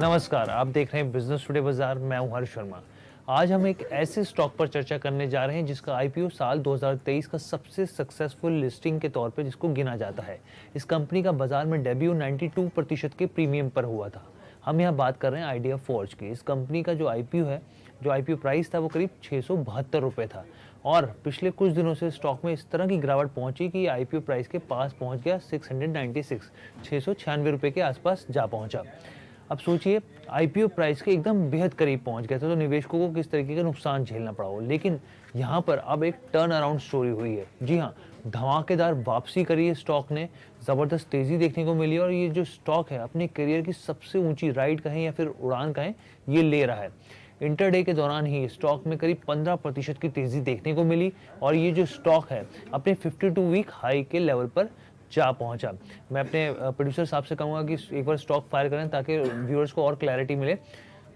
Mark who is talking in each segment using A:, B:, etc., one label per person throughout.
A: नमस्कार, आप देख रहे हैं बिजनेस टुडे बाजार। मैं हूं हर्ष शर्मा। आज हम एक ऐसे स्टॉक पर चर्चा करने जा रहे हैं जिसका आईपीओ साल 2023 का सबसे सक्सेसफुल लिस्टिंग के तौर पे जिसको गिना जाता है। इस कंपनी का बाजार में डेब्यू 92% के प्रीमियम पर हुआ था। हम यहाँ बात कर रहे हैं आइडिया फॉर्ज की। इस कंपनी का जो आईपीओ प्राइस था वो करीब 672 रुपये था और पिछले कुछ दिनों से स्टॉक में इस तरह की गिरावट पहुंची कि आईपीओ प्राइस के पास पहुंच गया 696 रुपये के आसपास जा पहुंचा। अब सोचिए, आईपीओ प्राइस के एकदम बेहद करीब पहुंच गया था तो निवेशकों को किस तरीके का नुकसान झेलना पड़ा हो। लेकिन यहाँ पर अब एक टर्न अराउंड स्टोरी हुई है। जी हाँ, धमाकेदार वापसी करी है स्टॉक ने, ज़बरदस्त तेज़ी देखने को मिली और ये जो स्टॉक है अपने करियर की सबसे ऊंची राइड कहें या फिर उड़ान कहें, ये ले रहा है। इंटरडे के दौरान ही स्टॉक में करीब 15% की तेज़ी देखने को मिली और ये जो स्टॉक है अपने 52 वीक हाई के लेवल पर जा पहुंचा। मैं अपने प्रोड्यूसर साहब से कहूँगा कि एक बार स्टॉक फायर करें ताकि व्यूअर्स को और क्लैरिटी मिले।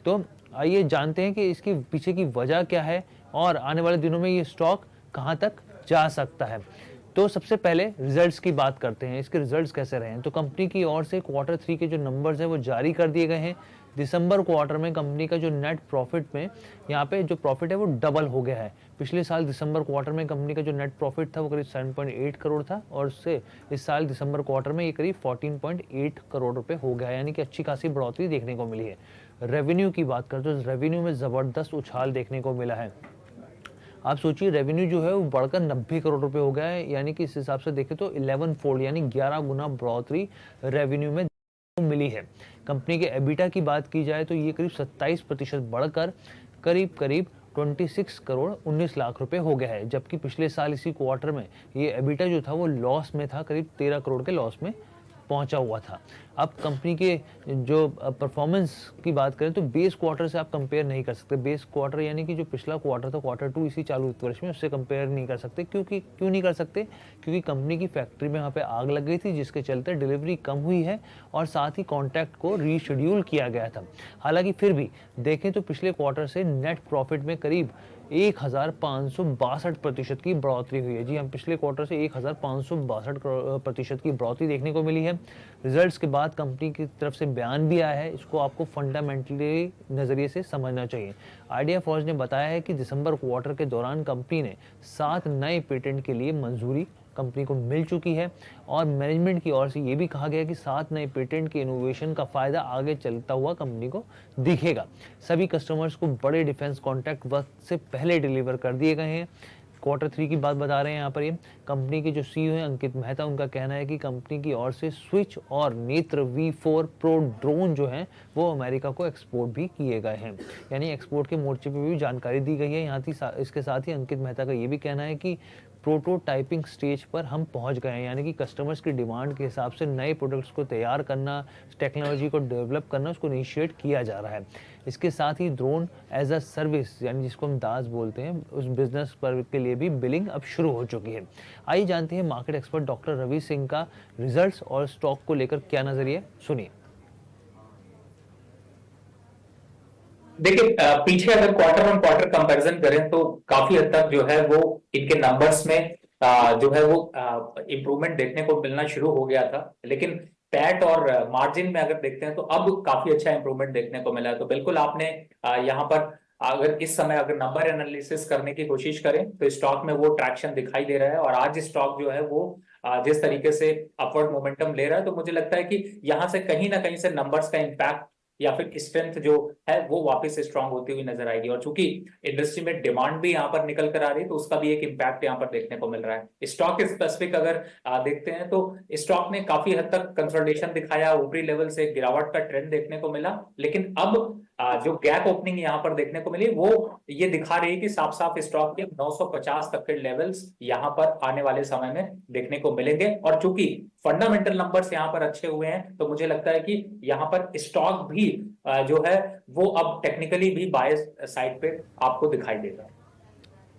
A: तो आइए जानते हैं कि इसके पीछे की वजह क्या है और आने वाले दिनों में ये स्टॉक कहाँ तक जा सकता है। तो सबसे पहले रिजल्ट्स की बात करते हैं। इसके रिजल्ट्स कैसे रहे हैं। तो कंपनी की ओर से Q3 के जो नंबर्स हैं वो जारी कर दिए गए हैं। दिसंबर क्वार्टर में कंपनी का जो नेट प्रॉफिट में यहाँ पे जो प्रॉफिट है वो डबल हो गया है। पिछले साल दिसंबर क्वार्टर में कंपनी का जो नेट प्रॉफिट था वो करीब 7.8 करोड़ था और उससे इस साल दिसंबर क्वार्टर में ये करीब 14.8 करोड़ रुपए हो गया है, यानी कि अच्छी खासी बढ़ोतरी देखने को मिली है। रेवेन्यू की बात करें तो रेवेन्यू में ज़बरदस्त उछाल देखने को मिला है। आप सोचिए, रेवेन्यू जो है वो बढ़कर 90 करोड़ रुपए हो गया है, यानी कि इस हिसाब से देखें तो 11 फोल्ड यानी 11 गुना बढ़ोतरी रेवेन्यू में मिली है। कंपनी के एबिटा की बात की जाए तो ये करीब 27% बढ़कर करीब करीब 26 करोड़ 19 लाख रुपए हो गया है, जबकि पिछले साल इसी क्वार्टर में ये एबिटा जो था वो लॉस में था, करीब 13 करोड़ के लॉस में पहुंचा हुआ था। अब कंपनी के जो परफॉर्मेंस की बात करें तो बेस क्वार्टर से आप कंपेयर नहीं कर सकते। बेस क्वार्टर यानी कि जो पिछला क्वार्टर था Q2 इसी चालू वित्त वर्ष में, उससे कंपेयर नहीं कर सकते। क्यों नहीं कर सकते? क्योंकि कंपनी की फैक्ट्री में वहाँ पे आग लग गई थी जिसके चलते डिलीवरी कम हुई है और साथ ही कॉन्ट्रैक्ट को रीशेड्यूल किया गया था। हालांकि फिर भी देखें तो पिछले क्वार्टर से नेट प्रॉफिट में करीब 1562% की बढ़ोतरी हुई है। जी हम पिछले क्वार्टर से 1562% की बढ़ोतरी देखने को मिली है। रिजल्ट्स के बाद कंपनी की तरफ से बयान भी आया है, इसको आपको फंडामेंटली नज़रिए से समझना चाहिए। आइडिया फॉर्ज ने बताया है कि दिसंबर क्वार्टर के दौरान कंपनी ने 7 नए पेटेंट के लिए मंजूरी कंपनी को मिल चुकी है और मैनेजमेंट की ओर से ये भी कहा गया कि 7 नए पेटेंट के इनोवेशन का फायदा आगे चलता हुआ कंपनी को दिखेगा। सभी कस्टमर्स को बड़े डिफेंस कॉन्ट्रैक्ट वक्त से पहले डिलीवर कर दिए गए हैं। Q3 की बात बता रहे हैं यहाँ पर। ये कंपनी के जो सीईओ हैं अंकित मेहता, उनका कहना है कि कंपनी की ओर से स्विच और नेत्र V4 प्रो ड्रोन जो हैं वो अमेरिका को एक्सपोर्ट भी किए गए हैं, यानी एक्सपोर्ट के मोर्चे पे भी जानकारी दी गई है। यहाँ थी इसके साथ ही अंकित मेहता का ये भी कहना है कि प्रोटोटाइपिंग स्टेज पर हम पहुंच गए हैं, यानी कि कस्टमर्स की डिमांड के हिसाब से नए प्रोडक्ट्स को तैयार करना, टेक्नोलॉजी को डेवलप करना, उसको इनिशिएट किया जा रहा है। इसके साथ ही ड्रोन एज अ सर्विस यानी जिसको हम दास बोलते हैं, उस बिजनेस पर के लिए भी बिलिंग अब शुरू हो चुकी है। आइए जानते हैं market expert doctor Ravi Singh का रिजल्ट्स और स्टॉक को लेकर क्या नजरिया। सुनिए।
B: देखिए, पीछे अगर क्वार्टर ऑन क्वार्टर कंपैरिजन करें तो काफी हद तक जो है वो इनके नंबर्स में जो है वो इम्प्रूवमेंट देखने को मिलना शुरू हो गया था। लेकिन पैट और मार्जिन में अगर देखते हैं तो अब काफी अच्छा इंप्रूवमेंट देखने को मिला है। तो बिल्कुल आपने यहाँ पर अगर इस समय अगर नंबर एनालिसिस करने की कोशिश करें तो स्टॉक में वो ट्रैक्शन दिखाई दे रहा है और आज स्टॉक जो है वो जिस तरीके से अपवर्ड मोमेंटम ले रहा है, तो मुझे लगता है कि यहाँ से कहीं ना कहीं से नंबर्स का इम्पैक्ट या फिर स्ट्रेंथ जो है वो वापस स्ट्रांग होती हुई नजर आएगी। और चूंकि इंडस्ट्री में डिमांड भी यहाँ पर निकल कर आ रही है तो उसका भी एक इम्पैक्ट यहाँ पर देखने को मिल रहा है। स्टॉक स्पेसिफिक अगर देखते हैं तो स्टॉक ने काफी हद तक कंसोलिडेशन दिखाया, ऊपरी लेवल से गिरावट का ट्रेंड देखने को मिला। लेकिन अब जो गैप ओपनिंग यहाँ पर देखने को मिली वो ये दिखा रही है कि साफ साफ स्टॉक के 950 तक के लेवल्स यहाँ पर आने वाले समय में देखने को मिलेंगे। और चूंकि फंडामेंटल नंबर्स यहाँ पर अच्छे हुए हैं तो मुझे लगता है कि यहाँ पर स्टॉक भी जो है वो अब टेक्निकली भी बायस साइड पे आपको दिखाई देगा।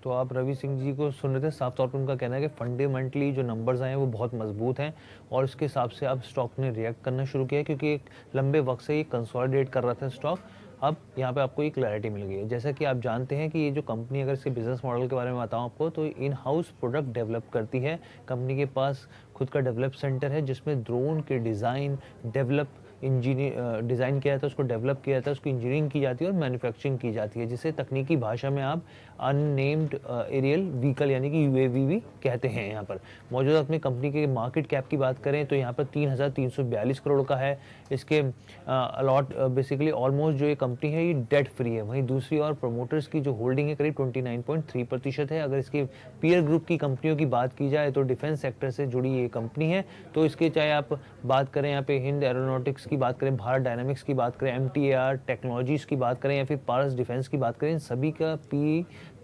A: तो आप रवि सिंह जी को सुन रहे थे, साफ तौर पर उनका कहना है कि फंडामेंटली जो नंबर्स आए हैं वो बहुत मजबूत हैं और इसके हिसाब से अब स्टॉक ने रिएक्ट करना शुरू किया है, क्योंकि एक लंबे वक्त से ये कंसोलिडेट कर रहा था स्टॉक। अब यहाँ पे आपको एक क्लैरिटी मिल गई है। जैसा कि आप जानते हैं कि ये जो कंपनी, अगर इसके बिजनेस मॉडल के बारे में बताऊँ आपको, तो इन हाउस प्रोडक्ट डेवलप करती है। कंपनी के पास खुद का डेवलप सेंटर है जिसमें ड्रोन के डिज़ाइन, डेवलप, इंजीनियर डिज़ाइन किया जाता है, उसको डेवलप किया जाता है, उसकी इंजीनियरिंग की जाती है और मैन्युफैक्चरिंग की जाती है, जिसे तकनीकी भाषा में आप अननेम्ड एरियल व्हीकल यानी कि यूएवी भी कहते हैं। यहाँ पर मौजूदा अपनी कंपनी के मार्केट कैप की बात करें तो यहाँ पर 3,342 करोड़ का है। इसके अलॉट बेसिकली ऑलमोस्ट जो ये कंपनी है ये डेट फ्री है। वहीं दूसरी ओर प्रमोटर्स की जो होल्डिंग है करीब 29.3% है। अगर इसके पीयर ग्रुप की कंपनियों की बात की जाए तो डिफेंस सेक्टर से जुड़ी ये कंपनी है, तो इसके चाहे आप बात करें यहाँ पे हिंद एरोनॉटिक्स की बात करें, भारत डायनामिक्स की बात करें, MTAR टेक्नोलॉजीज की बात करें या फिर पारस डिफेंस की बात करें, इन सभी का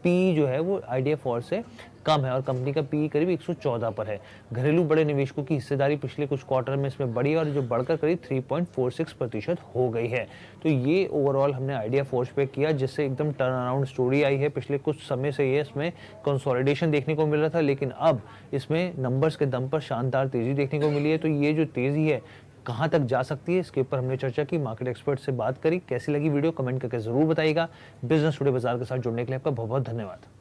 A: पी जो है वो आइडिया फॉर से कम है और कंपनी का पी करीब 114 पर है। घरेलू बड़े निवेशकों की हिस्सेदारी पिछले कुछ क्वार्टर में इसमें बढ़ी और जो बढ़कर करीब 3.46% हो गई है। तो ये ओवरऑल हमने आइडिया फोर्स पे किया, जिससे एकदम टर्न अराउंड स्टोरी आई है। पिछले कुछ समय से ये इसमें कंसोलिडेशन देखने को मिल रहा था, लेकिन अब इसमें नंबर्स के दम पर शानदार तेजी देखने को मिली है। तो ये जो तेजी है कहाँ तक जा सकती है, इसके ऊपर हमने चर्चा की, मार्केट एक्सपर्ट से बात करी। कैसी लगी वीडियो कमेंट करके जरूर बताइएगा। बिजनेस टुडे बाजार के साथ जुड़ने के लिए आपका बहुत बहुत धन्यवाद।